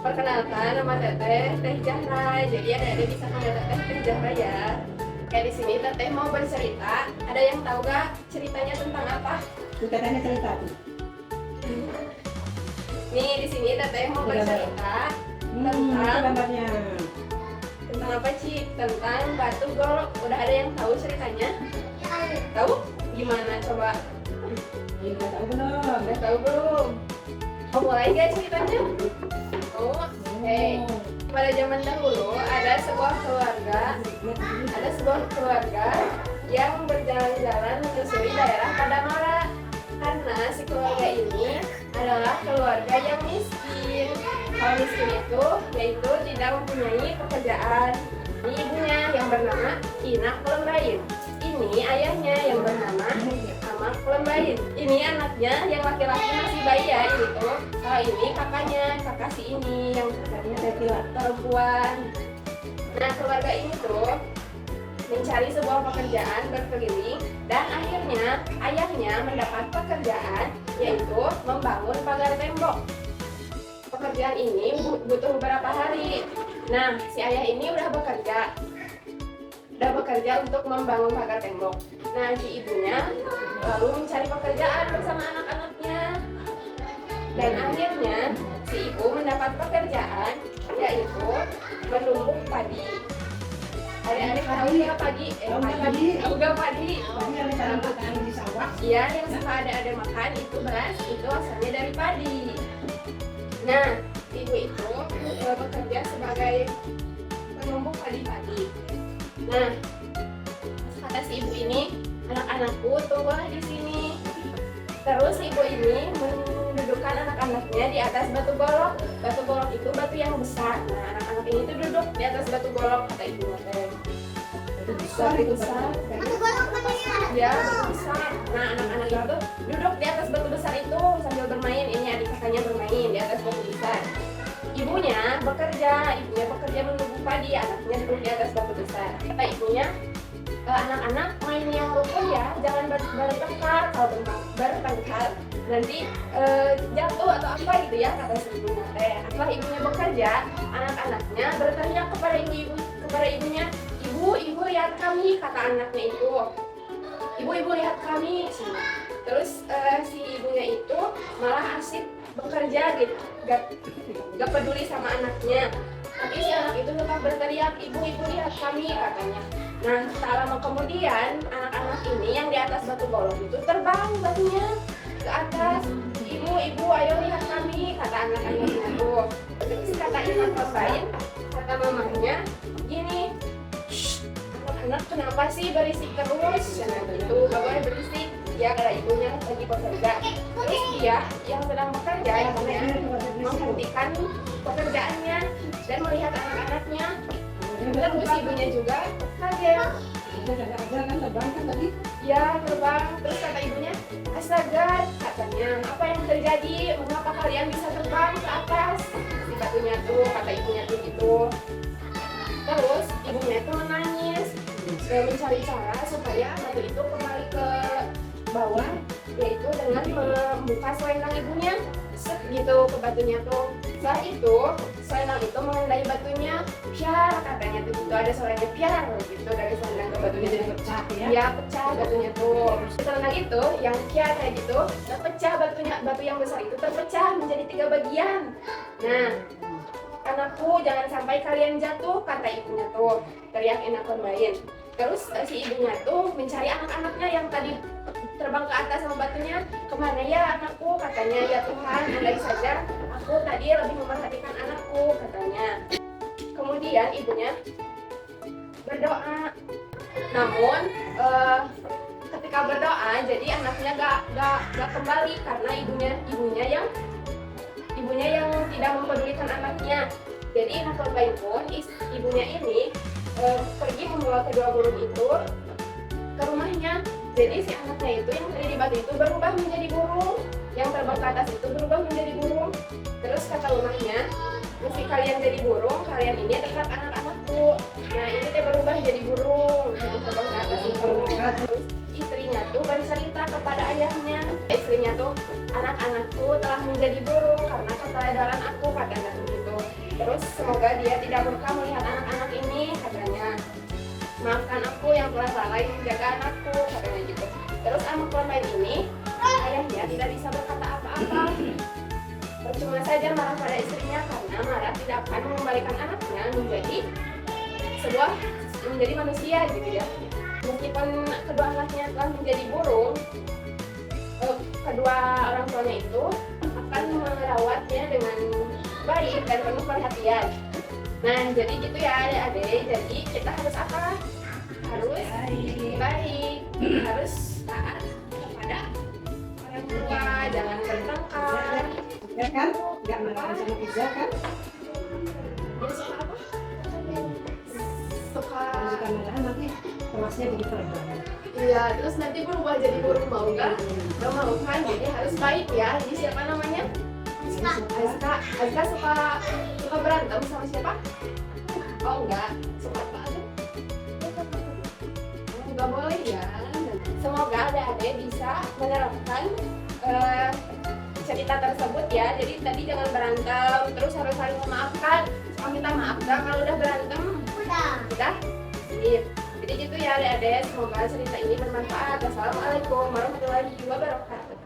Perkenalkan, nama Teteh, Teh Zahra. Jadi ada bisa panggil Teteh, Teh Zahra ya. Kayak di sini Teteh mau bercerita. Ada yang tahu gak ceritanya tentang apa? Ceritanya cerita tuh. Nih di sini Teteh mau bercerita Itu gambarnya. tentang apa Ci? Tentang batu golok. Udah ada yang tahu ceritanya? Tahu? Gimana coba? Udah tahu belum? Udah tahu belum? Oh mulai guys ceritanya? Oh, oke. Pada zaman dahulu ada sebuah keluarga yang berjalan-jalan menyusuri daerah Padamara. Karena si keluarga ini adalah keluarga yang miskin. Kalau miskin itu yaitu tidak mempunyai pekerjaan. Ini ibunya yang bernama Inak Kelembain. Ini ayahnya yang bernama Amak Kelembain. Ini anaknya yang laki-laki masih bayi ya ini tuh. Kalau ini kakaknya, kakak si ini yang kakaknya perempuan. Nah keluarga ini tuh mencari sebuah pekerjaan berkeliling dan akhirnya ayahnya mendapat pekerjaan yaitu membangun pagar tembok. Pekerjaan ini butuh beberapa hari. Nah si ayah ini udah bekerja untuk membangun pagar tembok. Nah si ibunya lalu mencari pekerjaan bersama anak-anaknya dan akhirnya si ibu mendapat pekerjaan yaitu menumbuk padi. Adik-adik tahu ya padi? Padi. Juga padi. Padi yang ditanam di sawah. Iya, yang suka ada makan itu beras, itu asalnya dari padi. Nah, ibu itu bekerja sebagai penumbuk padi-padi. Nah, kata si ibu ini, anak-anakku tunggulah di sini. Terus ibu ini mendudukkan anak-anaknya di atas batu golok. Batu golok itu batu yang besar. Nah, anak-anak ini tuh duduk di atas batu golok, kata ibunya teh. Batu besar. Batu golok namanya. Ya, batu besar. Nah, anak-anak itu duduk di atas batu besar itu sambil bermain. Ini adik kakaknya bermain di atas batu besar. Ibunya bekerja menunggu padi, anaknya duduk di atas batu besar. Kata ibunya, anak-anak main yang rukun ya, jangan bertengkar. Kalau bertengkar nanti jatuh atau apa gitu ya, kata si ibunya teh. Setelah ibunya bekerja, anak-anaknya berteriak kepada ibunya, ibu lihat kami, kata anaknya itu. Ibu lihat kami. Terus si ibunya itu malah asik bekerja gitu, gak peduli sama anaknya. Tapi si anak itu tetap berteriak, ibu lihat kami, katanya. Nah, tak lama kemudian anak-anak ini yang di atas batu golok itu terbang batunya ke atas. Ibu ayo lihat kami, kata anak-anaknya tuh. Terus kata Inak Kelembain, kata mamanya, gini, anak-anak kenapa sih berisik terus? Nah gitu, gak boleh berisik. Ya kata ibunya lagi bekerja. Terus dia yang sedang bekerja, ibunya menghentikan pekerjaannya dan melihat anak-anaknya. Terus ibunya juga kaget. Ya terbang. Terus kata ibunya, astaga, katanya, apa yang terjadi? Mengapa kalian bisa terbang ke atas? Si batunya tuh, kata ibunya tuh gitu. Terus ibunya tuh menangis, mencari cara supaya batu itu kembali ke bawah, yaitu dengan membuka selendang ibunya, set gitu ke batunya tuh. Setelah itu selendang itu mengenai batunya, piar, katanya tuh gitu, ada suaranya piar gitu dari selendang ke batunya, jadi pecah ya. Ya pecah batunya tuh. Selendang itu yang piar kayak gitu, terpecah batunya, batu yang besar itu terpecah menjadi 3 bagian. Nah, anakku jangan sampai kalian jatuh, kata ibunya tuh, teriak Inak Kelembain. Terus si ibunya tuh mencari anak-anaknya yang tadi terbang ke atas sama batunya. Kemana ya anakku, katanya. Ya Tuhan, andai saja aku tadi lebih memperhatikan anakku, katanya. Kemudian ibunya berdoa. Namun ketika berdoa, jadi anaknya gak kembali karena ibunya yang tidak mempedulikan anaknya. Jadi Inak Kelembain pun ibunya ini pergi membawa kedua burung itu ke rumahnya. Jadi si anaknya itu yang tadi di batu itu berubah menjadi burung, yang terbang ke atas itu berubah menjadi burung. Terus kata rumahnya, mesti kalian jadi burung, kalian ini dekat anak-anakku. Nah ini dia berubah jadi burung, yang terbang ke atas itu. Terus istrinya tuh bercerita kepada ayahnya, istrinya tuh, anak-anakku telah menjadi burung karena keteladanan aku, katanya begitu. Terus semoga dia tidak murka melihat anak-anak ini, katanya. Maafkan aku yang telah lalai menjaga anakku, katanya gitu. Terus anak perempuan ini, ayahnya tidak bisa berkata apa-apa. Percuma saja marah pada istrinya karena marah tidak akan mengembalikan anaknya menjadi manusia gitu ya. Meskipun kedua anaknya telah menjadi burung, kedua orang tuanya itu akan merawatnya dengan baik dan penuh perhatian. Nah, jadi gitu ya adik-adik. Jadi kita harus apa? Harus baik, harus taat kepada orang tua, jangan bertengkar. Ya kan? Nggak marah sama Iza kan? Dia suka apa? Suka. Kalau suka marahan nanti kelasnya jadi terbang. Iya, terus nanti berubah jadi burung mau nggak? Nggak mau kan? Jadi harus baik ya. Jadi siapa namanya? Azka suka berantem sama siapa? Oh enggak, suka apa aja? Nggak boleh ya. Semoga adik-adik bisa menerapkan cerita tersebut ya. Jadi tadi jangan berantem, terus harus saling memaafkan. Suka minta maaf nggak kalau udah berantem? Udah? Sip. Jadi gitu ya adik-adik. Semoga cerita ini bermanfaat. Wassalamualaikum warahmatullahi wabarakatuh.